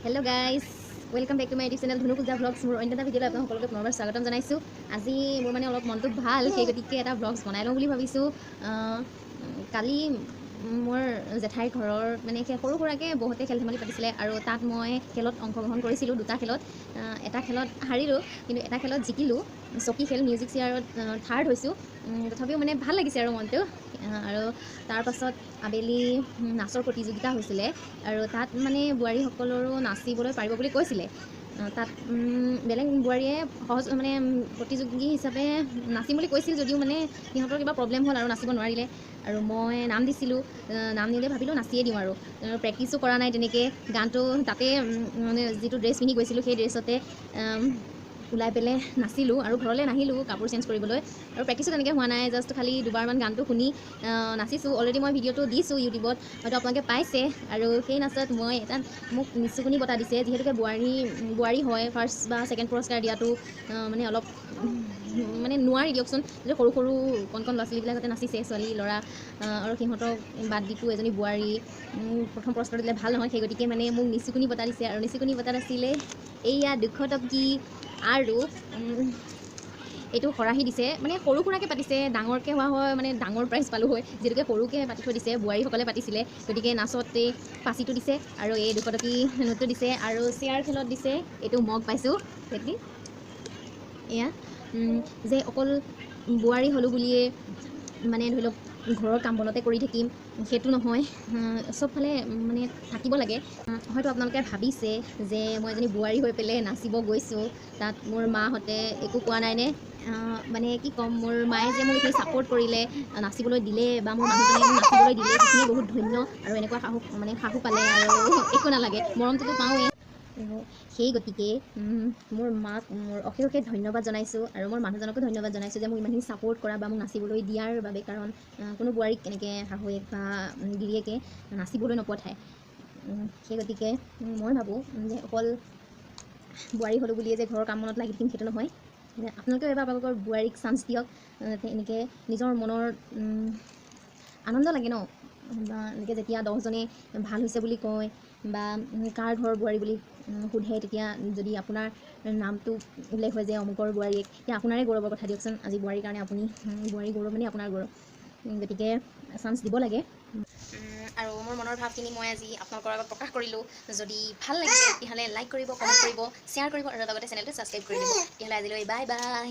Hello guys, welcome back to my YouTube channel Dhunu Puja Vlogs. মোৰ অন্য এটা ভিডিঅ'ত আপোনাক সকলোকে পুনৰবাৰ স্বাগতম জনাইছোঁ। আজি মোৰ মানে অলপ মনটো ভাল, সেই গতিকে এটা ব্লগছ বনাই লওঁ বুলি ভাবিছোঁ। কালি মোৰ জেঠাইৰ ঘৰৰ মানে সৰু সুৰাকৈ বহুতে খেল ধেমালি পাতিছিলে আৰু তাত মই খেলত অংশগ্ৰহণ কৰিছিলোঁ। দুটা খেলত, এটা খেলত হাৰিলোঁ কিন্তু এটা খেলত জিকিলোঁ। চকী খেল মিউজিক চেয়াৰত থাৰ্ড হৈছোঁ। তথাপিও মানে ভাল লাগিছে আৰু মনটো। আৰু তাৰ পাছত আবেলি নাচৰ প্ৰতিযোগিতা হৈছিলে আৰু তাত মানে বোৱাৰীসকলৰো নাচিবলৈ পাৰিব বুলি কৈছিলে। তাত বেলেগ বোৱাৰীয়ে সহজ মানে প্ৰতিযোগী হিচাপে নাচিম বুলি কৈছিল যদিও মানে সিহঁতৰ কিবা প্ৰব্লেম হ'ল আৰু নাচিব নোৱাৰিলে। আৰু মই নাম দিছিলোঁ, নাম নিলে ভাবিলোঁ নাচিয়ে দিওঁ আৰু প্ৰেক্টিছো কৰা নাই তেনেকৈ। গানটো তাতে মানে যিটো ড্ৰেছ পিন্ধি গৈছিলোঁ সেই ড্ৰেছতে ওলাই পেলাই নাচিলোঁ আৰু ঘৰলৈ নাহিলোঁ কাপোৰ চেঞ্জ কৰিবলৈ। আৰু প্ৰেক্টিছো তেনেকৈ হোৱা নাই, জাষ্ট খালি দুবাৰমান গানটো শুনি নাচিছোঁ। অলৰেডি মই ভিডিঅ'টো দিছোঁ ইউটিউবত, হয়তো আপোনালোকে পাইছে। আৰু সেই নাচত মই এটা মোক নিচুকনি বঁটা দিছে, যিহেতুকে বোৱাৰী হয়। ফাৰ্ষ্ট বা ছেকেণ্ড পুৰস্কাৰ দিয়াটো মানে অলপ মানে নোৱাৰি দিয়কচোন, যে সৰু সৰু কণ ল'ৰা ছোৱালীবিলাক যাতে নাচিছে, ছোৱালী ল'ৰা আৰু সিহঁতক বাদ দিটো এজনী বোৱাৰী প্ৰথম পুৰস্কাৰটো দিলে ভাল নহয়। সেই গতিকে মানে মোক নিচুকনি বঁটা দিছে আৰু নিচুকনি বঁটাত আছিলে এইয়া 200 টকী আৰু এইটো খৰাহি দিছে। মানে সৰু সুৰাকৈ পাতিছে, ডাঙৰকৈ হোৱা হয় মানে ডাঙৰ প্ৰাইজ পালোঁ হয়, যিহেতুকে সৰুকৈ পাতি থৈ দিছে, বোৱাৰীসকলে পাতিছিলে। গতিকে নাচতে পাচিটো দিছে আৰু এই 200 টকী নোটটো দিছে। আৰু চেয়াৰ খেলত দিছে এইটো মগ পাইছোঁ। সেইটো এয়া যে অকল বোৱাৰী হ'লোঁ বুলিয়ে মানে ধৰি লওক ঘৰৰ কাম বনতে কৰি থাকিম সেইটো নহয়, চবফালে মানে থাকিব লাগে। হয়তো আপোনালোকে ভাবিছে যে মই এজনী বোৱাৰী হৈ পেলাই নাচিব গৈছোঁ, তাত মোৰ মাহঁতে একো কোৱা নাইনে? মানে কি ক'ম, মোৰ মায়ে যে মোক এইখিনি ছাপোৰ্ট কৰিলে, নাচিবলৈ দিলে বা মোৰ মানুহজনে মোক নাচিবলৈ দিলে, সেইখিনিয়ে বহুত ধন্য। আৰু এনেকুৱা সাহু পালে আৰু একো নালাগে, মৰমটোতো পাওঁৱেই। সেই গতিকে মোৰ মাক মোৰ অশেষ ধন্যবাদ জনাইছোঁ আৰু মোৰ মানুহজনকো ধন্যবাদ জনাইছোঁ যে মোক ইমানখিনি ছাপোৰ্ট কৰা বা মোক নাচিবলৈ দিয়াৰ বাবে। কাৰণ কোনো বোৱাৰীক এনেকৈ শাহুৱেক বা গিৰিয়েকে নাচিবলৈ নপঠায়। সেই গতিকে মই ভাবোঁ যে অকল বোৱাৰী হ'লোঁ বুলিয়ে যে ঘৰৰ কাম মনত লাগি থাকিম সেইটো নহয়। আপোনালোকেও এবাৰ আপোনালোকৰ বোৱাৰীক চান্স দিয়ক। এনেকৈ নিজৰ মনৰ আনন্দ লাগে ন, বা এনেকৈ যেতিয়া 10জনে ভাল হৈছে বুলি কয় বা কাৰ ঘৰৰ বোৱাৰী বুলি সোধে, তেতিয়া যদি আপোনাৰ নামটো উল্লেখ হয় যে অমুকৰ বোৱাৰীয়েক, তেতিয়া আপোনাৰে গৌৰৱৰ কথা দিয়কচোন। আজি বোৱাৰীৰ কাৰণে আপুনি বোৱাৰী গৌৰৱ মানে আপোনাৰ গৌৰৱ। গতিকে চান্স দিব লাগে। আৰু মোৰ মনৰ ভাৱখিনি মই আজি আপোনালোকৰ আগত প্ৰকাশ কৰিলোঁ। যদি ভাল লাগে তেতিয়াহ'লে লাইক কৰিব, কমেণ্ট কৰিব, শ্বেয়াৰ কৰিব আৰু লগতে চেনেলটো ছাবস্ক্ৰাইব কৰি দিব। তেতিয়াহ'লে আজিলৈ বাই বাই।